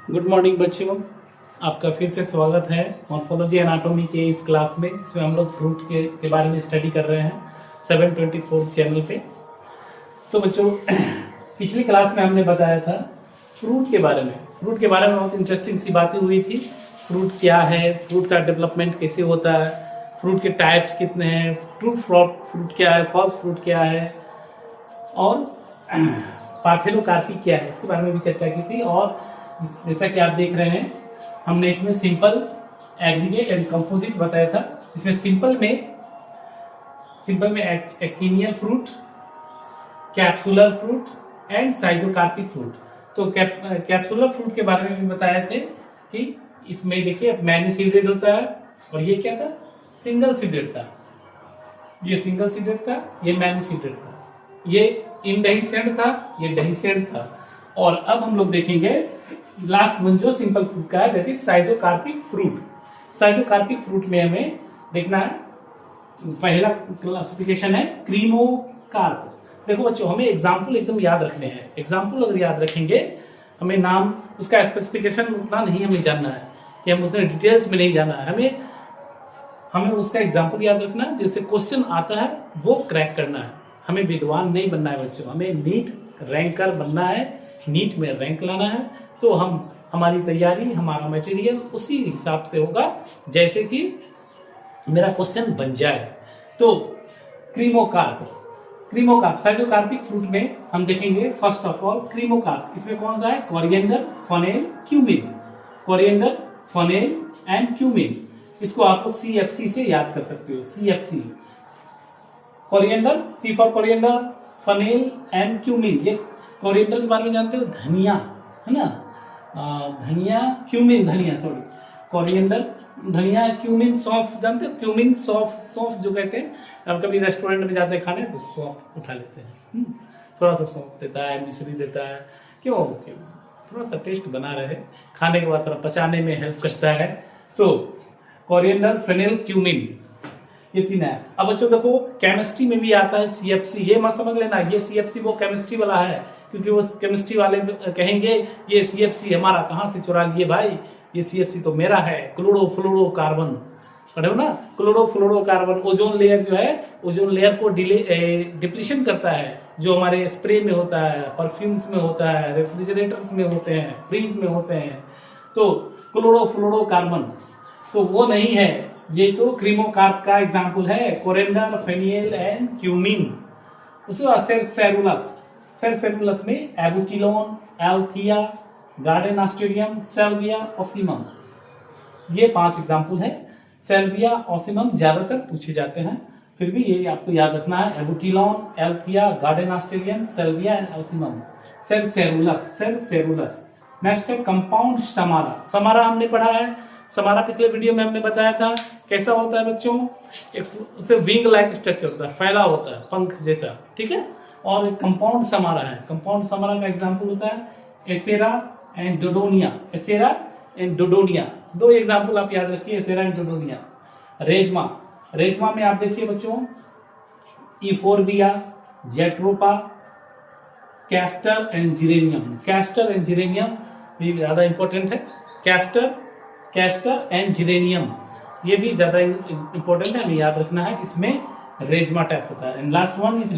Good morning बच्चों, आपका फिर से स्वागत है मॉर्फोलॉजी एनाटॉमी के इस क्लास में, जिसमें हम लोग फ्रूट के बारे में स्टडी कर रहे हैं 724 चैनल पे। तो बच्चों पिछली क्लास में हमने बताया था फ्रूट के बारे में। फ्रूट के बारे में बहुत इंटरेस्टिंग सी बातें हुई थी। फ्रूट क्या है, फ्रूट का डेवलपमेंट कैसे होता है, फ्रूट के टाइप्स कितने हैं, ट्रू फ्रूट क्या है, फॉल्स फ्रूट क्या है, और पार्थेनोकार्पी क्या है, इसके बारे में भी चर्चा की थी। और जैसा कि आप देख रहे हैं, हमने इसमें सिंपल, एग्रीगेट एंड कंपोजिट बताया था। इसमें सिंपल में achenial fruit, capsular fruit and schizocarpic fruit. तो कैप्सुलर फ्रूट के बारे में भी बताए थे कि इसमें देखिए मैनी सीडेड होता है, और ये क्या था, सिंगल सीडेड था। ये सिंगल सीडेड था, ये मैनी सीडेड था, ये इनडेhiscent था, ये डेhiscent था। और अब हम लोग देखेंगे लास्ट वन जो सिंपल फ्रूट का है, that is schizocarpic fruit. Schizocarpic fruit में हमें देखना है, पहला क्लासिफिकेशन है क्रीमोकार्प। देखो बच्चों, हमें एग्जाम्पल एकदम याद रखने हैं। एग्जाम्पल अगर याद रखेंगे, हमें नाम, उसका स्पेसिफिकेशन उतना नहीं हमें जानना है, कि हम उसने डिटेल्स में नहीं जाना है। हमें उसका एग्जाम्पल याद रखना है, जिससे क्वेश्चन आता है वो क्रैक करना है। हमें विद्वान नहीं बनना है बच्चों, हमें नीट रैंकर बनना है, नीट में रैंक लाना है। तो हमारी तैयारी, हमारा मटेरियल उसी हिसाब से होगा जैसे कि मेरा क्वेश्चन बन जाए। तो क्रीमोकार्प साइजोकार्पिक फ्रूट में हम देखेंगे फर्स्ट ऑफ ऑल क्रीमोकार्प। इसमें कौन सा है, coriander, funnel, cumin. Coriander, funnel and cumin. इसको आप लोग CFC से याद कर सकते हो। CFC, coriander, C for coriander, funnel and cumin. ये कोरिएंडर के बारे में जानते हो, धनिया है ना, धनिया, क्यूमिन, धनिया, सॉरी, कोरिएंडर, धनिया, क्यूमिन, सौंफ जानते हो, क्यूमिन, सौंफ जो कहते हैं। अब कभी रेस्टोरेंट में जाते हैं खाने तो सौंफ उठा लेते हैं, थोड़ा सा सौंफ देता है, मिश्री देता है, क्यों, थोड़ा सा टेस्ट बना रहे, खाने के बाद थोड़ा पचाने में हेल्प करता है। तो कोरिएंडर, फेनेल, क्यूमिन, ये तीन है। अब बच्चों देखो, केमिस्ट्री में भी आता है CFC। ये मत समझ लेना ये CFC वो केमिस्ट्री वाला है, क्योंकि वो केमिस्ट्री वाले कहेंगे ये CFC हमारा कहाँ से चुरा लिए भाई, ये CFC तो मेरा है, क्लोरोफ्लोरोकार्बन। पढ़े हो ना, क्लोरोफ्लोरोकार्बन। ओजोन लेयर जो है, ओजोन लेयर को डिप्लीशन करता है, जो हमारे स्प्रे में होता है, परफ्यूम्स में होता है, रेफ्रिजरेटर्स में होते हैं, फ्रीज में होते हैं। तो क्लोरोफ्लोरोकार्बन तो वो नहीं है, ये तो क्रीमोकार्प का एग्जाम्पल है, कोरिएंडर, फेनियल एंड क्यूमिन। उसके बाद सेल्सेरुलस में एबुटिलोन, एल्थिया, गार्डेनास्टेरियम, सेल्विया, ओसिमम। ये 5 एग्जाम्पल है। सेल्विया, ओसिमम ज्यादातर पूछे जाते हैं, फिर भी ये आपको याद रखना है, एबुटिलोन, एल्थिया, गार्डेनास्टेरियम, सेल्विया एंड ओसिमम। सेल्सेरुलस। नेक्स्ट है कंपाउंड समारा। समारा हमने पढ़ा है, समारा पिछले वीडियो में हमने बताया था कैसा होता है बच्चों, उसे विंग लाइक स्ट्रक्चर होता है, फैला होता है, पंख जैसा, ठीक है। और कंपाउंड समारा है, कंपाउंड समारा का एग्जांपल होता है एसेरा एंड डोडोनिया। एसेरा एंड डोडोनिया, 2 एग्जांपल आप याद रखिए, एसेरा एंड डोडोनिया। रेजमा में आप देखिए बच्चों, इफोर्बिया, जेट्रोपा, कैस्टर एंड जिरेनियम। ये ज्यादा इंपॉर्टेंट है, कैस्टर एंड जिरेनियम, ये भी ज्यादा इंपॉर्टेंट है, हमें याद रखना है। इसमें रेजमा टाइप होता है। And last one is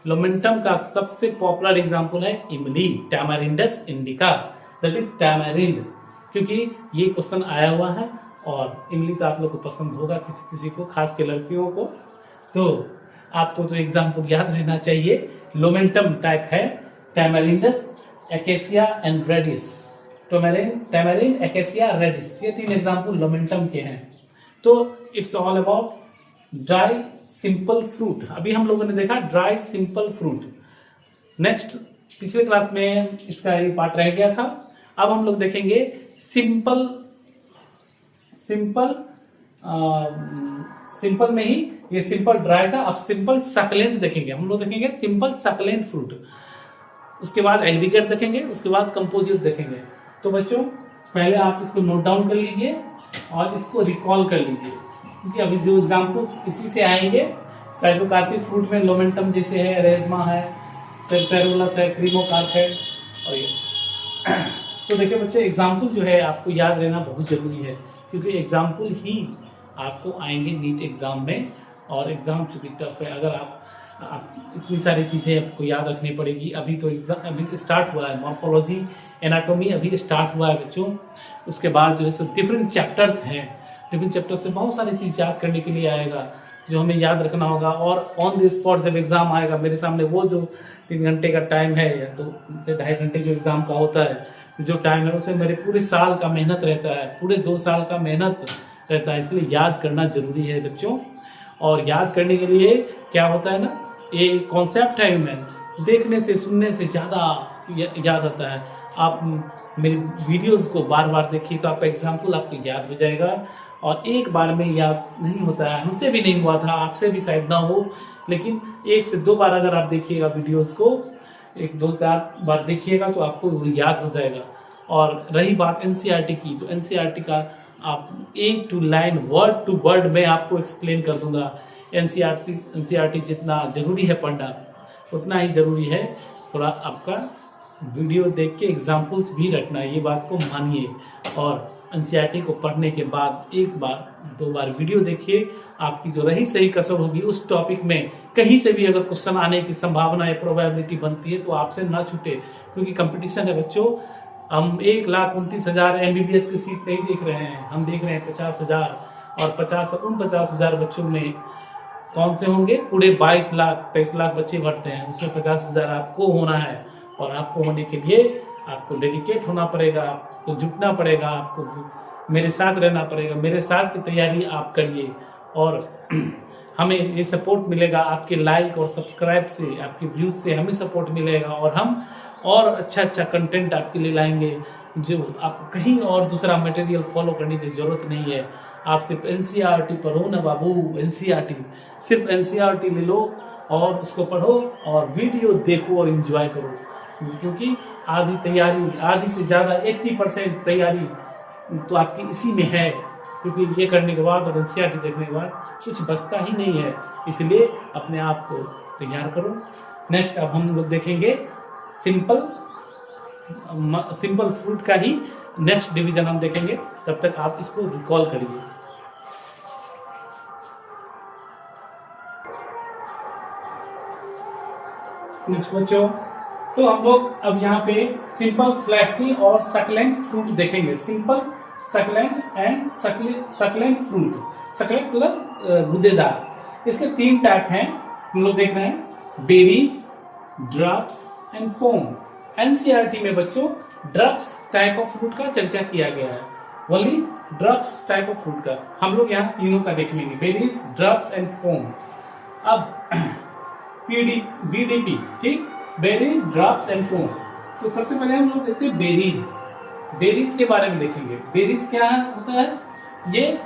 lomentum का सबसे पॉपुलर एग्जांपल है इमली, टैमारिंडस इंडिका, दैट इज टैमारिंड, क्योंकि ये क्वेश्चन आया हुआ है। और इमली तो आप लोग को पसंद होगा, किसी को, खास के लड़कियों को, तो आपको तो एग्जाम्पल याद रहना चाहिए। लोमेंटम टाइप है Tamarindus, acacia and radish. Tamarind, acacia, radish, ये 3 एग्जाम्पल लोमेंटम के हैं। तो it's all about dry simple fruit. अभी हम लोगों ने देखा ड्राई सिंपल फ्रूट। नेक्स्ट, पिछले क्लास में इसका ये पार्ट रह गया था। अब हम लोग देखेंगे सिंपल में ही, ये सिंपल ड्राई था। अब सिंपल सकलेंट देखेंगे, हम लोग देखेंगे सिंपल सकलेंट फ्रूट। उसके बाद एग्रीगेट देखेंगे, उसके बाद कंपोजिट देखेंगे। तो बच्चों पहले आप इसको नोट डाउन कर लीजिए और इसको रिकॉल कर लीजिए, क्योंकि अभी जो एग्जाम्पल्स इसी से आएंगे। साइजोकार्पिक फ्रूट में लोमेंटम जैसे है, रेजमा है, सेल्सेरुलस है, क्रीमोकार्प है, और ये तो देखिए बच्चे, एग्जाम्पल जो है आपको याद रहना बहुत ज़रूरी है, क्योंकि एग्जाम्पल ही आपको आएंगे नीट एग्ज़ाम में। और एग्ज़ाम चूँकि टफ है, अगर आप इतनी सारी चीज़ें आपको याद रखनी पड़ेगी। अभी तो एग्ज़ाम अभी स्टार्ट हुआ है, मॉर्फोलॉजी एनाटॉमी अभी स्टार्ट हुआ है बच्चों। उसके बाद जो है सो डिफरेंट चैप्टर्स हैं, डिफरेंट चैप्टर से बहुत सारी चीज़ याद करने के लिए आएगा जो हमें याद रखना होगा। और ऑन द स्पॉट जब एग्ज़ाम आएगा मेरे सामने, वो जो 3 घंटे का टाइम है या 2 से 2.5 घंटे जो एग्ज़ाम का होता है, जो टाइम है उसमें मेरे पूरे साल का मेहनत रहता है, पूरे 2 साल का मेहनत रहता है। इसलिए याद करना ज़रूरी है बच्चों। और याद करने के लिए क्या होता है ना, ये कॉन्सेप्ट है ह्यूमन, देखने से सुनने से ज़्यादा याद आता है। आप मेरी वीडियोस को बार बार देखिए तो आपका एग्जाम्पल आपको याद हो जाएगा। और एक बार में याद नहीं होता है, हमसे भी नहीं हुआ था, आपसे भी शायद ना हो, लेकिन 1 से 2 बार अगर आप देखिएगा वीडियोस को, 1, 2, 4 बार देखिएगा तो आपको याद हो जाएगा। और रही बात एनसीईआरटी की, तो एनसीईआरटी का आप 1 two line word to word में आपको एक्सप्लेन कर दूंगा। एनसीईआरटी जितना ज़रूरी है पढ़ना, उतना ही ज़रूरी है थोड़ा आपका वीडियो देख के एग्जाम्पल्स भी रखना है, ये बात को मानिए। और एनसीईआरटी को पढ़ने के बाद 1 बार 2 बार वीडियो देखिए, आपकी जो रही सही कसर होगी उस टॉपिक में कहीं से भी अगर क्वेश्चन आने की संभावना या प्रोबेबिलिटी बनती है तो आपसे ना छूटे, क्योंकि कंपटीशन है बच्चों। हम 1,29,000 MBBS की सीट नहीं देख रहे हैं, हम देख रहे हैं 50,000। और 50,000 बच्चों में कौन से होंगे? पूरे 22 लाख 23 लाख बच्चे भरते हैं, उसमें 50,000 आपको होना है। और आपको होने के लिए आपको डेडिकेट होना पड़ेगा, आपको जुटना पड़ेगा, आपको मेरे साथ रहना पड़ेगा। मेरे साथ की तैयारी आप करिए और हमें ये सपोर्ट मिलेगा आपके लाइक और सब्सक्राइब से, आपके व्यूज़ से हमें सपोर्ट मिलेगा। और हम और अच्छा कंटेंट आपके लिए लाएंगे, जो आपको कहीं और दूसरा मटेरियल फॉलो करने की ज़रूरत नहीं है। आप सिर्फ एनसीईआरटी पढ़ो ना बाबू, एनसीईआरटी, सिर्फ एनसीईआरटी ले लो और उसको पढ़ो और वीडियो देखो और एंजॉय करो, क्योंकि आधी तैयारी, आधी से ज़्यादा 80% तैयारी तो आपकी इसी में है। क्योंकि ये करने के बाद और एनसीईआरटी देखने के बाद कुछ बचता ही नहीं है, इसलिए अपने आप को तैयार करो। नेक्स्ट अब हम लोग देखेंगे सिंपल फ्रूट का ही नेक्स्ट डिवीजन हम देखेंगे, तब तक आप इसको रिकॉल करिए। नेक्स्ट बच्चों, तो हम लोग अब यहाँ पे सिंपल फ्लैशी और सकलेंट फ्रूट देखेंगे। Simple, succulent and succulent fruit. Succulent मतलब गूदेदार। इसके 3 टाइप हैं, हम लोग देख रहे हैं, berries, drupes and pome. NCERT में बच्चों ड्रप्स टाइप ऑफ फ्रूट का चर्चा किया गया है, only drops type of fruit का। हम लोग यहाँ तीनों का देख लेंगे, बेरीज, ड्रप्स एंड पोम। अब बीडीपी, ठीक, बेरीज, ड्रप्स एंड पोम। तो सबसे पहले हम लोग देखते हैं बेरीज। बेरीज के बारे में देखेंगे। बेरीज क्या होता है? ये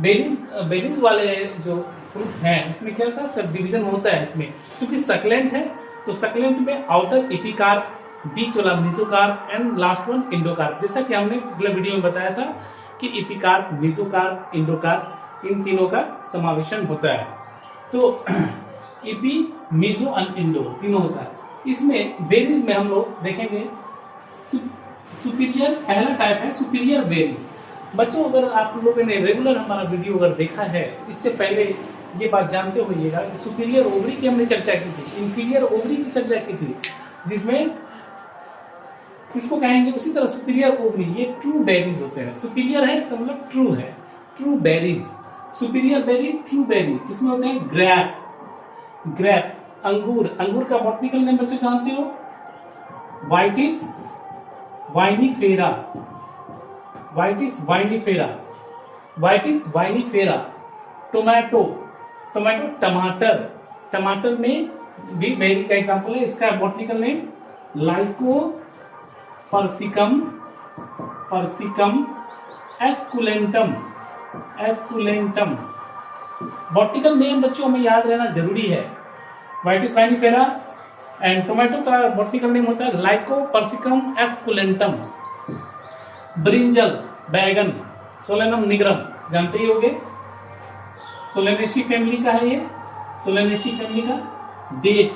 बेरीज वाले जो फ्रूट हैं उसमें क्या होता है, सब डिवीजन होता है इसमें। क्योंकि सकलेंट है तो सकलेंट में आउटर एपिकार्प, बीच वाला mesocarp and last one endocarp. जैसा कि हमने पिछले वीडियो में बताया था कि एपिकार्प, मेसोकार्प, एंडोकार्प, इन तीनों का समावेशन होता है। तो एपी, मेसो एंड एंडो तीनों होता है। इसमें बेरीज में हम लोग देखेंगे सुपीरियर, पहला टाइप है सुपीरियर बेरी। बच्चों अगर आप लोगों ने रेगुलर हमारा वीडियो अगर देखा है तो इससे पहले ये बात जानते होइएगा कि सुपीरियर ओवरी की हमने चर्चा की थी, इंफीरियर ओवरी की चर्चा की थी, जिसमें किसको कहेंगे उसी तरह सुपीरियर ओवरी, ये ट्रू बेरीज होते हैं। सुपीरियर है इसका मतलब ट्रू है, true berries. Superior berry, true berry किसमें होते हैं? ग्रेप, अंगूर। अंगूर का बॉटनिकल नेम बच्चों जानते हो? वाइटिस वाइनीफेरा, वाइटिस वाइनीफेरा, वाइटिस वाइनीफेरा। टोमेटो, टमाटर, टमाटर में भी बेरी का एग्जांपल है। इसका botanical name Lycopersicum, esculentum. Botanical name बच्चों हमें याद रहना जरूरी है। वाइटिस वाइनीफेरा एंड टोमेटो का बॉटनिकल नेम होता है लाइको पर्सिकम एस्कुलेंटम। ब्रिंजल, बैगन, सोलेनम निग्रम, जानते ही होंगे, सोलेनेसी फैमिली का है ये, सोलेनेसी फैमिली का। डेट,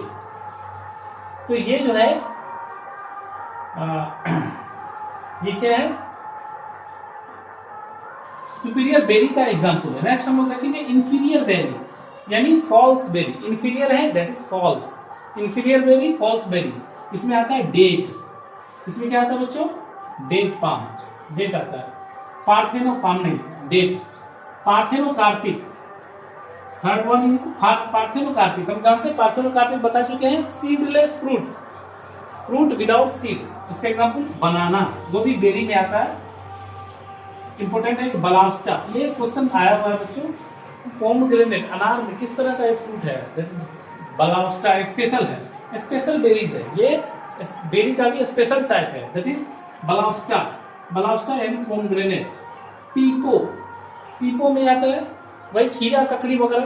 तो ये जो है ये क्या है, सुपीरियर बेरी का एग्जाम्पल है। नेक्स्ट हम लोग देखेंगे इंफीरियर बेरी, यानी फॉल्स बेरी। इंफीरियर है that is false, inferior berry, false berry. इसमें आता है डेट, इसमें क्या आता है बच्चों, डेट पाम, डेट आता है। पार्थेनो पाम नहीं, date. Parthenocarpic, third one is parthenocarpic. हम जानते हैं पार्थेनोकार्पिक बता चुके हैं, seedless fruit, fruit without seed. इसका एग्जाम्पल बनाना, वो भी बेरी में आता है। इंपोर्टेंट है बलास्टा, ये क्वेश्चन आया हुआ है बच्चों, पोमग्रेनेट अनार में किस तरह का ये फ्रूट है, दैट इज बलास्टा, स्पेशल है, स्पेशल बेरीज है ये, बेरी का भी स्पेशल टाइप है, दैट इज बलास्टा, बलास्टा यानी पोमग्रेनेट। पीपो, पीपो में आता है वही खीरा, ककड़ी वगैरह।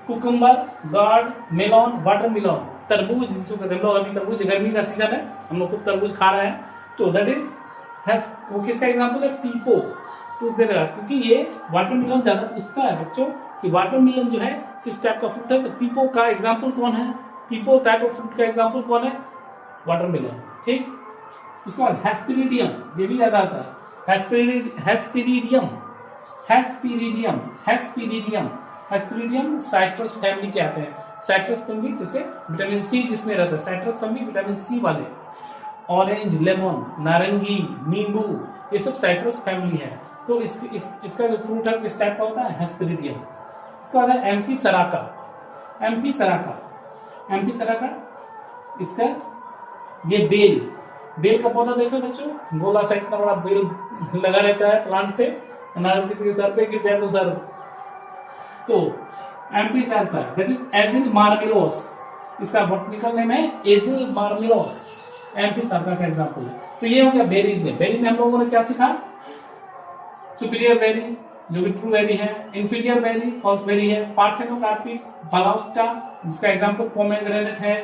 कुकुम्बर, गार्ड, मेलॉन, वाटरमेलॉन, तरबूज जिसको कहते हैं हम लोग, अभी तरबूज गर्मी का सीजन है, हम लोग खुद तरबूज खा रहे हैं, तो दैट इज वो किसका एग्जाम्पल है, पीपो। पूछ देगा क्योंकि ये वाटरमेलन ज्यादा पूछता है बच्चों कि वाटरमेलन जो है किस टाइप का फ्रूट है, तो पीपो का एग्जाम्पल कौन है, पीपो टाइप ऑफ फ्रूट का एग्जाम्पल कौन है, वाटरमेलन। ठीक, उसके बाद हेस्पेरिडियम, ये भी याद आता है, हेस्पेरिडियम, हेस्पेरिडियम, हेस्पेरिडियम, हेस्पेरिडियम साइट्रस फैमिली के आते हैं। साइट्रस फैमिली जैसे विटामिन सी जिसमें रहता है, साइट्रस फैमिली विटामिन सी वाले। ऑरेंज, लेमन, नारंगी, नींबू, ये सब साइट्रस फैमिली है। तो इसका जो फ्रूट है किस टाइप का होता है, हेस्पेरिडियम। इसका होता है एम्फीसराका, एम्फीसराका, एम्फीसराका, इसका ये बेल, बेल का पौधा देखो बच्चों, गोला सा इतना बड़ा बेल लगा रहता है प्लांट पे, अगर किसी के सर पे गिर जाए तो सर, तो एम्फीसराका दैट इज एजिल मार्मिलोस, इसका बॉटनिकल नेम है एजिल मार्मिलोस, एम्फीसराका का एग्जांपल है। तो ये हो गया बेरीज में। बेरी में हम लोगों ने क्या सीखा, सुपीरियर बेरी जो कि ट्रू बेरी है, इंफीरियर बेरी फॉल्स बेरी है, पार्थेनोकार्पिक, बलास्टा जिसका एग्जांपल पोमेग्रेनेट है,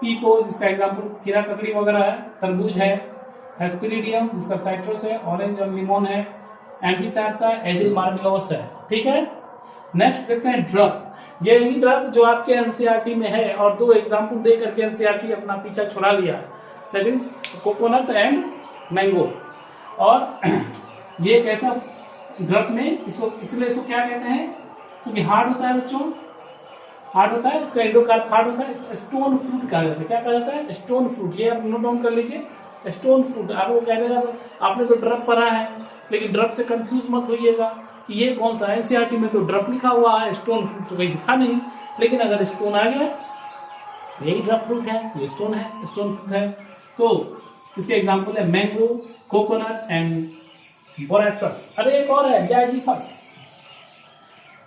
पीपो जिसका एग्जांपल खीरा, ककड़ी वगैरह है, तरबूज है, हेस्पेरिडियम जिसका साइट्रस है, ऑरेंज और लिमोन है, एम्फीसराका, एजिल मार्मिलोस है। ठीक है, नेक्स्ट देखते हैं ड्रग। ये ही ड्रग जो आपके एनसीईआरटी में है और दो एग्जांपल दे करके एनसीईआरटी अपना पीछा छुड़ा लिया, that is coconut and mango. और ये एक ऐसा ड्रग में इसको, इसलिए इसको क्या कहते हैं, क्योंकि हार्ड होता है बच्चों, हार्ड होता है, इसका एंडोकार्प हार्ड होता है, स्टोन फ्रूट कहा जाता है। क्या कहा जाता है, स्टोन फ्रूट। ये आप नोट डाउन कर लीजिए, स्टोन फ्रूट। आपको क्या देगा, आपने तो ड्रग पढ़ा है, लेकिन ड्रग से कंफ्यूज मत होइएगा कि ये कौन सा है। एनसीईआरटी में तो ड्रग लिखा हुआ है, स्टोन फ्रूट तो कहीं दिखा नहीं, लेकिन अगर स्टोन आ गया यही ड्रग फ्रूट है, ये स्टोन है, स्टोन फ्रूट है। तो इसके एग्जाम्पल है मैंगो, कोकोनट एंड बोरेसस। अरे एक और है जाइजीफस।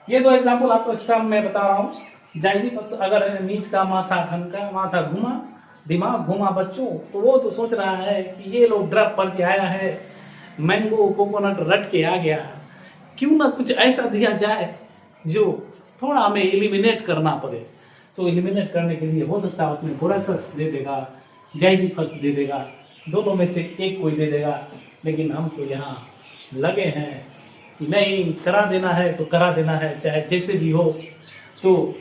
ये दो एग्जाम्पल आपको एक्स्ट्रा मैं बता रहा हूँ। जाइजीफस, अगर नीट का माथा, धन का माथा घुमा, दिमाग घुमा बच्चों, तो वो तो सोच रहा है कि ये लोग ड्रग पढ़ के आया है, मैंगो कोकोनट रट के आ गया, क्यों ना कुछ ऐसा दिया जाए जो थोड़ा हमें एलिमिनेट करना पड़े। तो एलिमिनेट करने के लिए हो सकता है उसमें बोरेसस दे देगा, जाइजीफस दे देगा, दोनों में से एक कोई दे देगा। लेकिन हम तो यहाँ लगे हैं कि नहीं, करा देना है तो करा देना है, चाहे जैसे भी हो। तो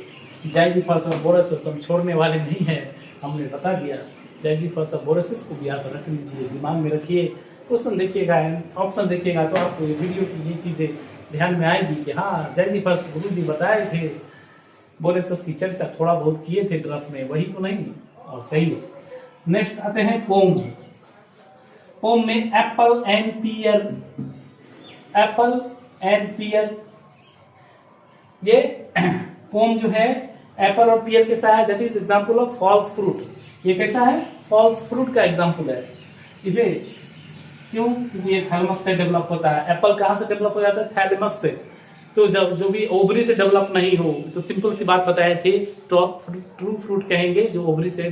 जाइजीफस और बोरेसस हम छोड़ने वाले नहीं हैं, हमने बता दिया। जाइजीफस और बोरेसस को भी आप रख लीजिए, दिमाग में रखिए, क्वेश्चन देखिएगा, ऑप्शन देखिएगा, तो आपको ये वीडियो की ये चीज़ें ध्यान में आएगी कि हाँ जाइजीफस गुरुजी बताए थे, बोरेसस की चर्चा थोड़ा बहुत किए थे ड्रग में, वही तो नहीं, और सही है। नेक्स्ट आते हैं पोम। पोम में apple and pear, apple and pear. ये पोम जो है एप्पल और पियर कैसा है, that is example of false fruit. ये कैसा है, फॉल्स फ्रूट का एग्जांपल है। इसे क्यों, क्योंकि ये थैलेमस से डेवलप होता है। एप्पल कहाँ से डेवलप हो जाता है, थैलेमस से। तो जब जो भी ओवरी से डेवलप नहीं हो, तो सिंपल सी बात बताए थे, तो ट्रू फ्रूट कहेंगे जो ओवरी से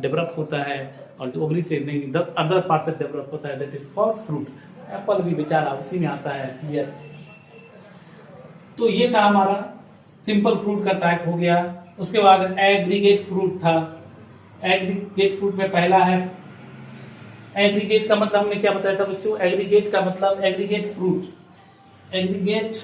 डेवलप होता है, और जो ओवरी से नहीं अदर पार्ट से डेवलप होता है, that is false fruit. Apple भी बेचारा उसी में आता है, पियर। तो ये था हमारा सिंपल फ्रूट का टाइप हो गया। उसके बाद एग्रीगेट फ्रूट था। एग्रीगेट फ्रूट में पहला है, एग्रीगेट का मतलब हमने क्या बताया था बच्चों, एग्रीगेट का मतलब एग्रीगेट फ्रूट, एग्रीगेट।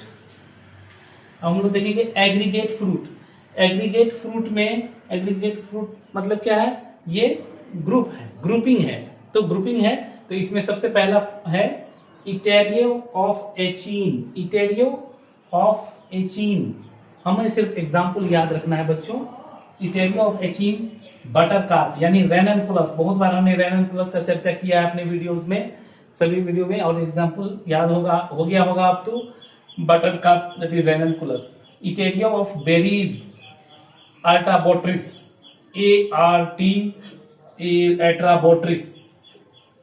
हम लोग देखेंगे एग्रीगेट फ्रूट। एग्रीगेट फ्रूट में, एग्रीगेट फ्रूट मतलब क्या है, ये ग्रुप है, ग्रुपिंग है। तो ग्रुपिंग है, तो इसमें सबसे पहला है etaerio of achene. Etaerio of एचीन, हमें सिर्फ एग्जाम्पल याद रखना है बच्चों। इटेरियो ऑफ एचीन बटर कार्प यानी रेननकुलस, बहुत बार हमने रेननकुलस का चर्चा किया है अपने वीडियोस में, सभी वीडियो में, और एग्जाम्पल याद हो गया होगा आप तो। Buttercup that is Ranunculus. Etaerio of berries Artabotrys, ART Artabotrys,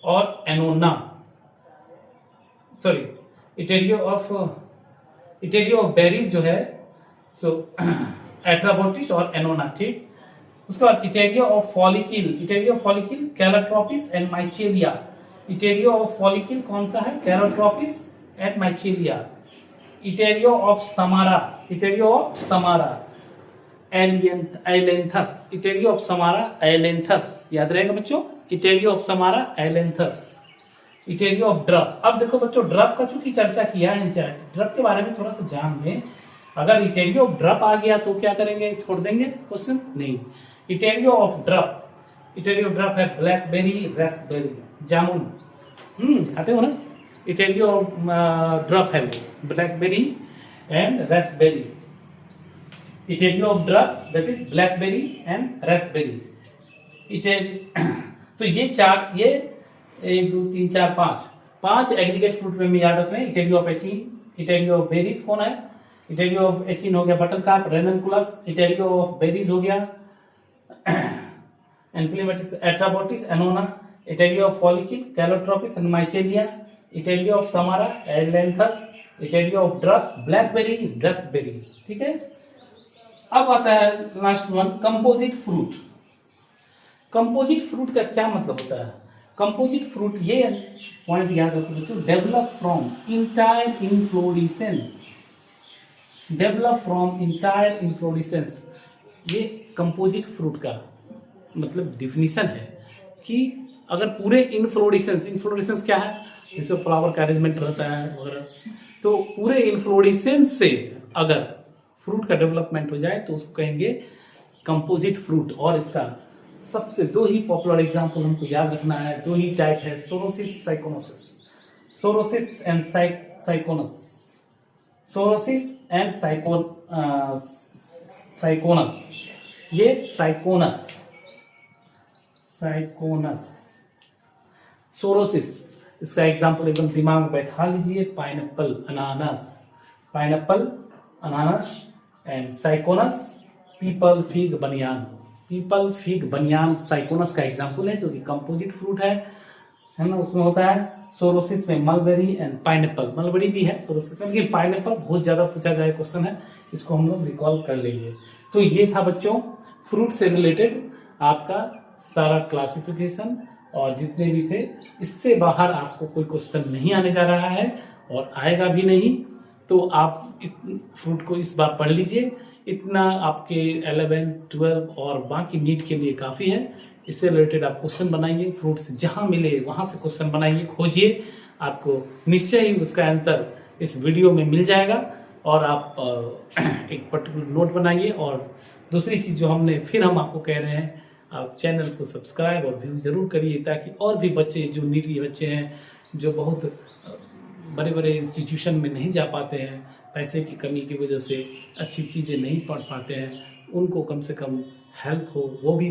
और Annona, sorry etaerio of berries जो है सो एट्राबोट्रिस और एनोना, ठीक। उसके बाद etaerio of follicle Calotropis and Michelia. Etaerio of follicle कौन सा है? Calotropis and Michelia. Etaerio of samara Ailanthus. Etaerio of samara Ailanthus, याद रहेगा बच्चों, etaerio of samara Ailanthus. Etaerio of drupe. अब देखो बच्चों, ड्रप का चूंकि चर्चा किया है एनसीईआरटी, ड्रप के बारे में थोड़ा सा जान लें। अगर इटेरियो ऑफ ड्रप आ गया तो क्या करेंगे, छोड़ देंगे क्वेश्चन? नहीं। इटेरियो ऑफ ड्रप है ब्लैकबेरी, रास्पबेरी, जामुन, खाते हो ना। इटेरियो ऑफ ड्रप है blackberry and raspberry. Etaerio of drupe that is blackberry and raspberry. तो ये 1 2 3 4 5 एग्रीगेट फ्रूट में याद रख रहे हैं। Etaerio of achene, etaerio of berries कौन है? इटेरियो ऑफ एचीन हो गया buttercup, Ranunculus. Etaerio of berries हो गया and Clematis, Artabotrys, Annona. Etaerio of follicle Calotropis and Michelia. Etaerio of samara Ailanthus. Etaerio of drupe blackberry, raspberry, ठीक है। अब आता है last one, composite fruit. Composite fruit का क्या मतलब होता है? कंपोजिट फ्रूट, ये पॉइंट याद रखो बच्चों, डेवलप फ्रॉम इंटायर इनफ्लोरेसेंस। ये कंपोजिट फ्रूट का मतलब डिफिनीशन है कि अगर पूरे इनफ्लोरेसेंस क्या है, जिसमें फ्लावर का अरेंजमेंट रहता है वगैरह, तो पूरे इनफ्लोरेसेंस से अगर फ्रूट का डेवलपमेंट हो जाए तो उसको कहेंगे कंपोजिट फ्रूट। और इसका सबसे 2 ही पॉपुलर एग्जांपल हमको याद रखना है, 2 ही टाइप है, सोरोसिस एंड साइकोनस। ये साइकोनस, सोरोसिस, इसका एग्जांपल एकदम दिमाग में बैठा लीजिए, पाइनएप्पल, अनानास एंड साइकोनस, पीपल, फिग, बनियान साइकोनस का एग्जांपल है, जो कि कंपोजिट फ्रूट है ना। उसमें होता है सोरोसिस में मलबेरी एंड पाइनएप्पल, मलबेरी भी है सोरोसिस में, लेकिन पाइनएप्पल बहुत ज्यादा पूछा जाए क्वेश्चन है, इसको हम लोग रिकॉल कर लेंगे। तो ये था बच्चों फ्रूट से रिलेटेड आपका सारा क्लासिफिकेशन, और जितने भी थे, इससे बाहर आपको कोई क्वेश्चन नहीं आने जा रहा है और आएगा भी नहीं। तो आप इस फ्रूट को इस बार पढ़ लीजिए, इतना आपके 11, 12 और बाकी नीट के लिए काफ़ी है। इससे रिलेटेड आप क्वेश्चन बनाइए, फ्रूट्स जहाँ मिले वहाँ से क्वेश्चन बनाइए, खोजिए, आपको निश्चय ही उसका आंसर इस वीडियो में मिल जाएगा। और आप एक पर्टिकुलर नोट बनाइए। और दूसरी चीज़ जो हम आपको कह रहे हैं, आप चैनल को सब्सक्राइब और व्यू ज़रूर करिए, ताकि और भी बच्चे जो नीडी बच्चे हैं, जो बहुत बड़े बड़े इंस्टीट्यूशन में नहीं जा पाते हैं, पैसे की कमी की वजह से अच्छी चीज़ें नहीं पढ़ पाते हैं, उनको कम से कम हेल्प हो, वो भी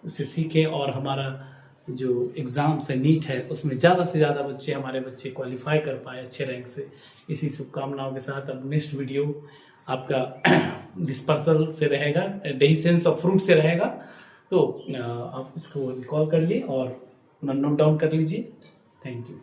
इससे सीखें। और हमारा जो एग्ज़ाम्स है नीट है, उसमें ज़्यादा से ज़्यादा हमारे बच्चे क्वालिफाई कर पाए अच्छे रैंक से। इसी शुभकामनाओं के साथ अब नेक्स्ट वीडियो आपका डिस्पर्सल से रहेगा, डेहिसेंस ऑफ फ्रूट से रहेगा। तो आप इसको रिकॉल कर लिए और नोट डाउन कर लीजिए। Thank you.